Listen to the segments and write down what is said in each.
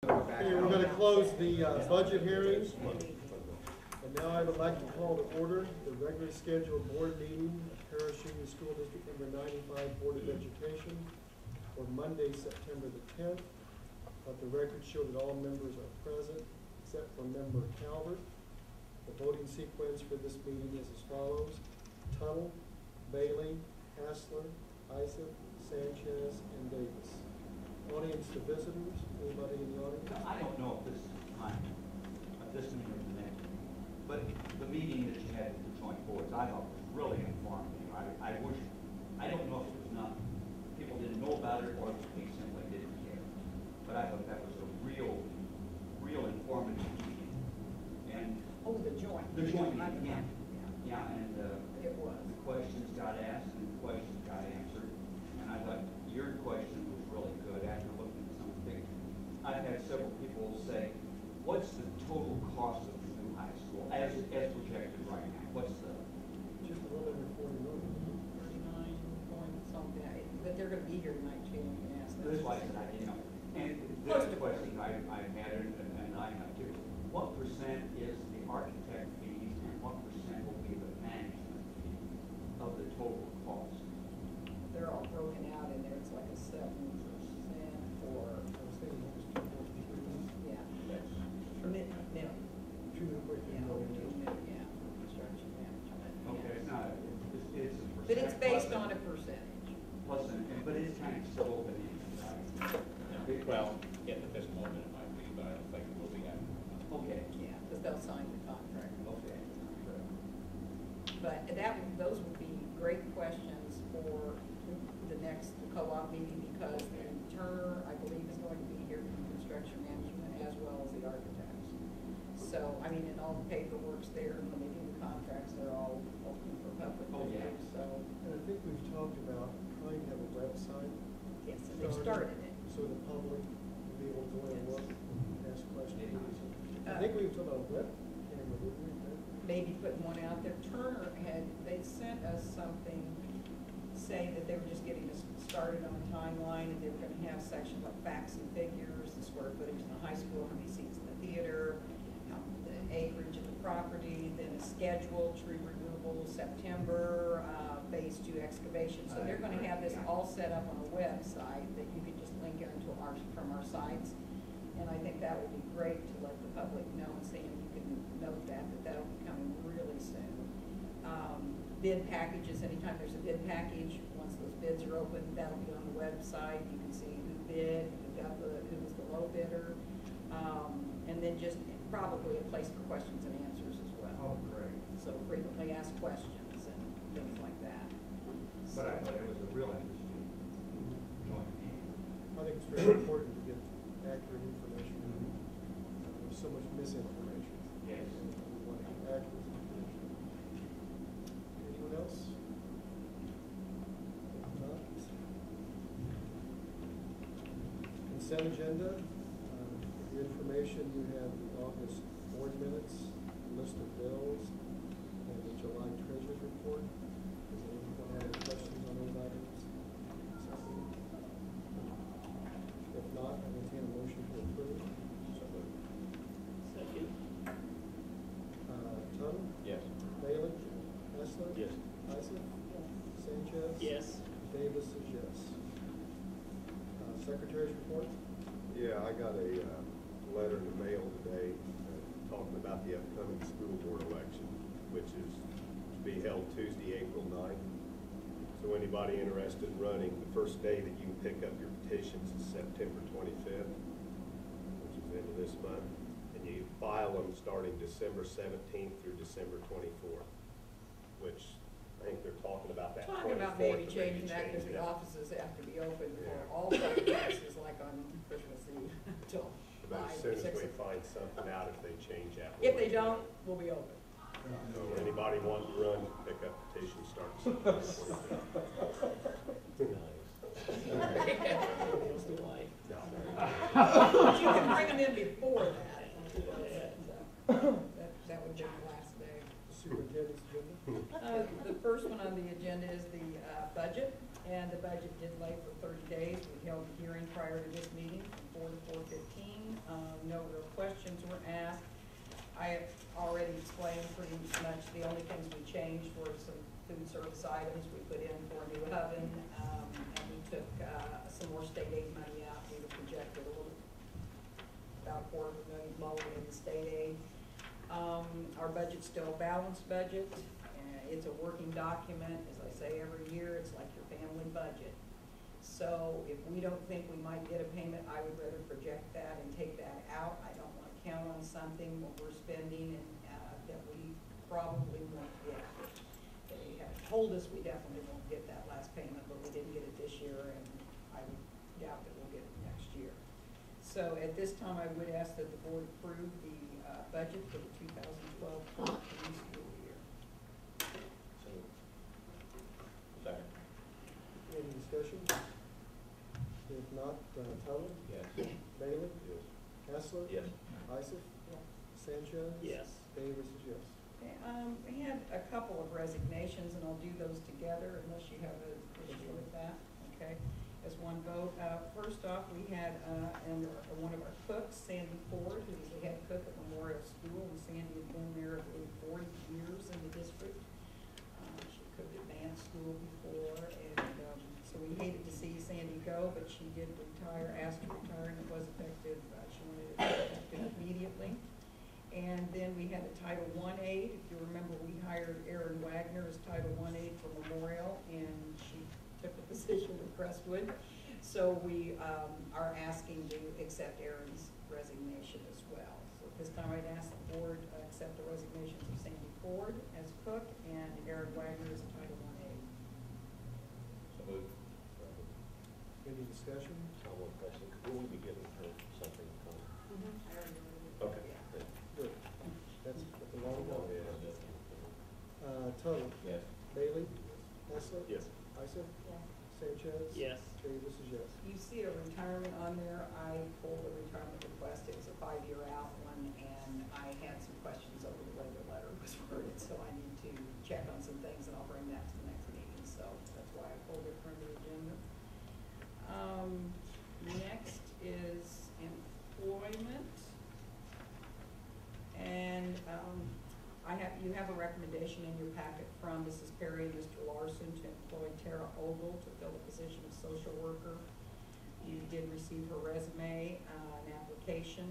Okay, we're going to close the budget hearing. And now I would like to call to order the regularly scheduled board meeting of Parish Union School District number 95 Board of Education for Monday, September the 10th. Let the record show that all members are present except for member Calvert. The voting sequence for this meeting is as follows: Tuttle, Bailey, Hassler, Isaac, Sanchez, and Davis. Audience to visitors, anybody in the audience? I don't know if this is time, this meeting or the next meeting, but the meeting that you had with the joint boards, I thought was really informative. I don't know if it was not, people didn't know about it or they simply didn't care. But I thought that was a real informative meeting. And oh, the joint. The joint meeting, yeah, and it was. the questions got asked and the questions got answered. And I thought your question was really good after looking at some of the figures. I've had several people say, what's the total cost of the new high school as projected right now? What's the? Just a little over 40 million. 39 point something, but they're going to be here tonight, too. You can ask them. That's why I said I didn't know. And the other question I've had, and I have too, what percent is the architect fees and what percent will be the management fee of the total cost? They're all broken out in there. It's like a 7% for, I was thinking it was 2.3. yeah. Yes. Minimum. 2 million. Yeah, over 2 million, yeah, construction management. Okay, yes. no, it's a percent. But it's based on a percentage. Plus, but it's kind of still open ended, right? Well, at this moment it might be, but I don't think it will be after. Okay. Yeah, because they'll sign the contract. Okay. But those would be great questions for the next co-op meeting, because Turner, I believe, is going to be here from construction management as well as the architects. So, I mean, and all the paperwork's there, and when they do the contracts, they're all open for public review, so. And I think we've talked about trying to have a website. Yes, and they've started it. So the public will be able to go and look and ask questions. I Uh, think we've talked about web camera, didn't we? Maybe putting one out there. Turner they sent us something saying that they were just getting us started on a timeline, and they were going to have sections like facts and figures, the square footage in the high school, how many seats in the theater, the acreage of the property, then a schedule, tree removal, September, phase 2 excavation. So they're going to have this all set up on a website that you could just link into from our sites. And I think that would be great to let the public know, and Sam, you can note that'll be coming really soon. Bid packages, anytime there's a bid package, once those bids are open, that'll be on the website. You can see who bid, who was the low bidder, and then just probably a place for questions and answers as well. Oh, great. So frequently asked questions and things like that. But I thought it was a real interesting joint meeting. I think it's very important to get accurate information. There's so much misinformation. Yes. We want to get accurate information. Anyone else? If not, consent agenda. For your information, you have the August board minutes, list of bills, and the July treasurer's report. Does anyone have any questions on those items? If not, I entertain a motion to approve. Second. Tuttle? Yes. Bailey? Hassler? Yes. Isaac? Sanchez? Yes. Davis is yes. Secretary's report? Yeah, I got a letter in the mail today talking about the upcoming school board election, which is to be held Tuesday, April 9th. So anybody interested in running, the first day that you can pick up your petitions is September 25th, which is the end of this month. And you file them starting December 17th through December 24th, which I think they're talking about that. Talking about 24th maybe to changing that because the offices have to be open for all public places, like on Christmas Eve until But 5 as or soon as 6. we find something out, if they change that. If they don't, we'll be open. So anybody wanting to run, pick up petitions, start September 25th. But you can bring them in before that. That would be the last day. Superintendent's agenda? The first one on the agenda is the budget, and the budget did lay for 30 days. We held a hearing prior to this meeting from 4 to 4:15. I have already explained pretty much, the only things we changed were some food service items. We put in for a new oven, and we took, some more state aid money out. We were projected a little, about $250,000 lower in the state aid. Our budget's still a balanced budget. It's a working document. As I say every year, it's like your family budget. So if we don't think we might get a payment, I would rather project that and take that out. I don't want to count on something when we're spending and that we probably won't get. They have told us we definitely won't get that last payment, but we didn't get it this year, and I doubt that we'll get it next year. So at this time, I would ask that the board approve the budget for the 2012-13 school year. So, second. Any discussion? If not, Tuttle? Yes. Bailey? Yes. Kessler? Yes. Isaac? Sanchez? Yes. Davis is yes. Okay, we had a couple of resignations, and I'll do those together unless you have an issue with that, okay? As one vote. First off, we had one of our cooks, Sandy Ford, who's the head cook at Memorial School, and Sandy had been there, I believe, 40 years in the district. She cooked at band school before, and so we hated to see Sandy go, but she did retire, asked to retire, and it was effective. She wanted it effective immediately. And then we had a Title I aide. If you remember, we hired Erin Wagner as Title I aide for Memorial, and she took the position at Crestwood. So we are asking to accept Erin's resignation as well. So at this time, I'd ask the board accept the resignations of Sandy Ford as cook and Erin Wagner as a Title I aide. So moved. Any discussion? One question, will we be giving her something? Okay. Good. That's the long one. Yeah. Tuttle? Yes. Bailey? Kessler? Yes. Isaac? Sanchez? Yes. Davis is yes. You see a retirement on there. I pulled a retirement request. It was a 5-year out one, and I had some questions over the way the letter was worded, so I need to check on some things, and I'll bring that to the next meeting. So that's why I pulled it from the agenda. Next is employment. And you have a recommendation in your packet from Mrs. Perry and Mr. Larson to employ Tara Ogle to fill the position of social worker. You did receive her resume, an application.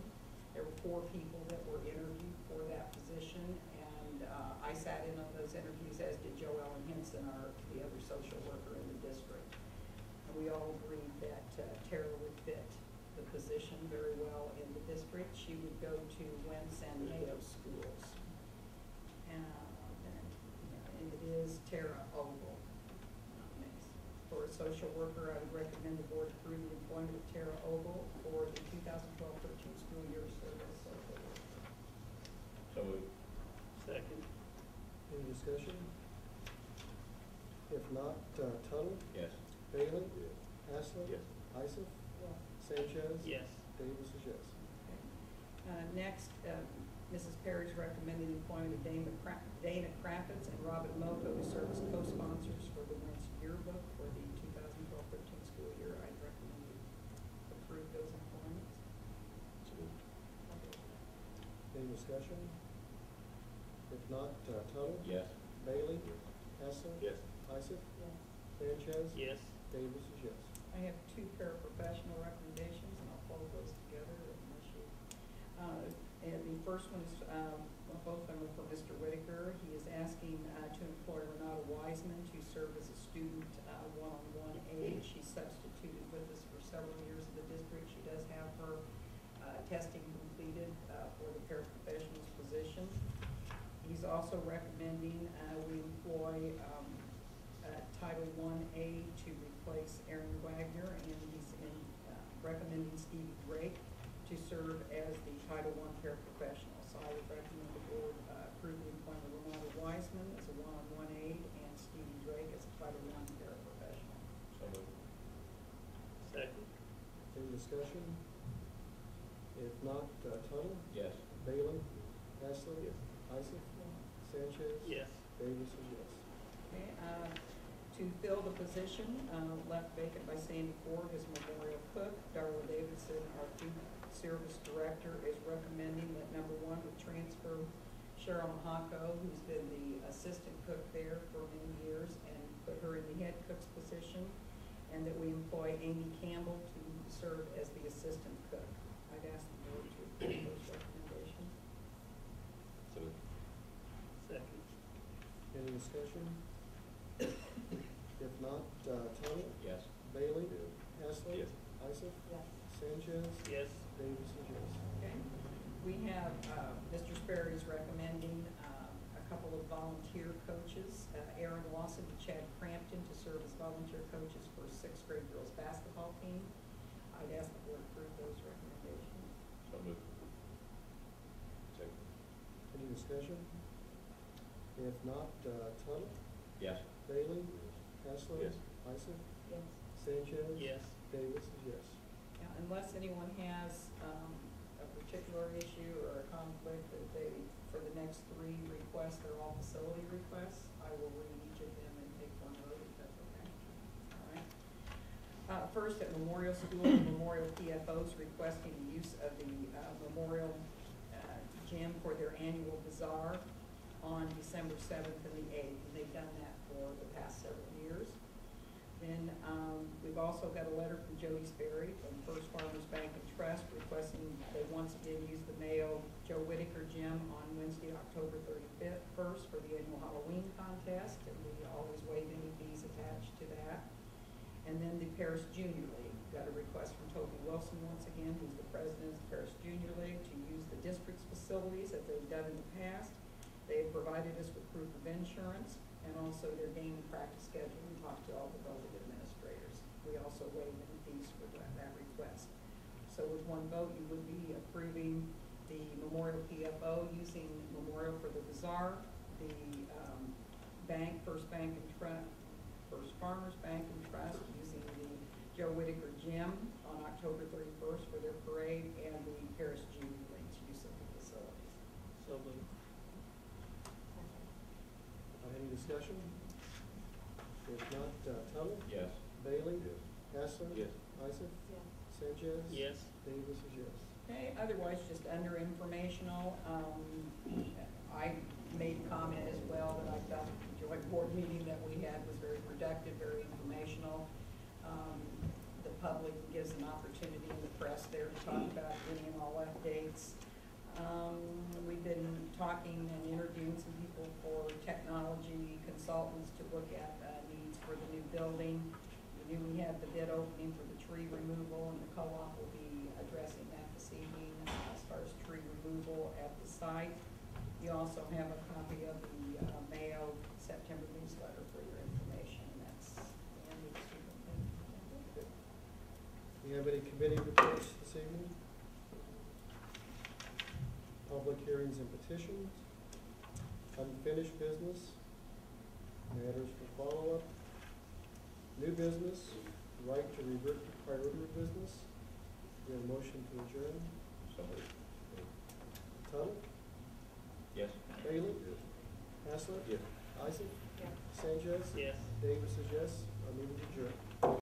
There were 4 people that were interviewed for that position, and I sat in on those interviews, as did Joe Ellen Henson, the other social worker in the district. And we all agreed that Tara would fit the position very well in the district. She would go to Wynn San Mateo schools. And it is Tara Ogle. For a social worker, I would recommend the board approve the employment of Tara Ogle for the 2012-13 school year service social worker. So moved. Second. Any discussion? If not, Tuttle? Yes. Bailey? Yes. Hassler? Yes. Isaac? Sanchez? Yes. Davis is yes. Next, Mrs. Perry's recommending the employment of Dana Kravitz and Robin Moko to serve as co-sponsors for the Wentz yearbook for the 2012-13 school year. I'd recommend you approve those employments. Any discussion? If not, Tuttle? Yes. Bailey? Hassler? Yes. Isaac? Sanchez? Yes. Davis is yes. I have 2 paraprofessional recommendations, and I'll fold those together unless you. And the first one is, both of them are for Mr. Whitaker. He is asking to employ Renata Wiseman to serve as a student one-on-one aide. She's substituted with us for several years in the district. She does have her testing completed for the paraprofessional's position. He's also recommending we employ Title I aide to replace Erin Wagner, and he's recommending Stevie Drake to serve as the Title I paraprofessional. So I would recommend the board approve the employment of Renata Wiseman as a one-on-one aide and Stevie Drake as a Title I paraprofessional. So moved. Second. Any discussion? If not, Tuttle? Yes. Bailey? Hassler? Yes. Isaac? Sanchez? Yes. Davis is yes. Okay, to fill the position left vacant by Sandy Ford as memorial cook, Darla Davidson, our food Service Director is recommending that number one, we transfer Cheryl Mahako, who's been the assistant cook there for many years, and put her in the head cook's position, and that we employ Amy Campbell to serve as the assistant cook. I'd ask the board to approve those recommendations. So moved. Second. Any discussion? If not, Tony? Yes. Bailey? Haslett? Yes. Isaac? Yes. Sanchez? Yes. Davis is yes. Okay. We have, Mr. Sperry is recommending a couple of volunteer coaches, Aaron Lawson and Chad Crampton, to serve as volunteer coaches for sixth grade girls basketball team. I'd ask the board to approve those recommendations. So moved. Second. Any discussion? If not, Tony? Yes. Bailey? Haslett? Yes. Isaac? Yes. Sanchez? Yes. Davis is yes. Now, unless anyone has a particular issue or a conflict that they, for the next three requests, they're all facility requests, I will read each of them and take one vote if that's okay. All right. First, at Memorial School, Memorial PFOs requesting the use of the Memorial Gym for their annual bazaar on December 7th and the 8th. And they've done that for the past several years. Then we've also got a letter from Jody Sperry from First Farmers Bank and Trust requesting they once again use the Mayo Joe Whitaker Gym on Wednesday, October 31st for the annual Halloween contest, and we always waive any fees attached to that. And then the Paris Junior League got a request from Toby Wilson once again, who's the president of the Paris Junior League, to use the district's facilities as they've done in the past. They have provided us with proof of insurance and also their game and practice schedule. We talked to all the voted administrators. We also waive any fees for that request. So with one vote, you would be approving the Memorial PFO using Memorial for the bazaar, the bank, First Farmers Bank and Trust using the Joe Whitaker Gym on October 31st for their parade, and the Paris Junior League's use of the facilities. So moved. Any discussion? If not, Tony? Yes. Bailey? Yes. Haslett? Yes. Isaac? Yes. Sanchez? Yes. Davis is yes. Okay, otherwise, just under informational, I made a comment as well that I thought the joint board meeting that we had was very productive, very informational. The public gives an opportunity in the press there to talk about any and all updates. We've been talking and interviewing some people for technology consultants to look at needs for the new building. We knew we had the bid opening for the tree removal, and the co-op will be addressing that this evening as far as tree removal at the site. You also have a copy of the Mayo September newsletter for your information, and that's the end of the superintendent. Do you have any committee reports this evening? Public hearings and petitions, unfinished business, matters for follow-up, new business, right to revert to priority business. Do you have a motion to adjourn? So moved. Tony? Yes. Bailey? Haslett? Yes. Isaac? Yeah. Sanchez? Yes. Davis is yes. Our meeting is adjourned.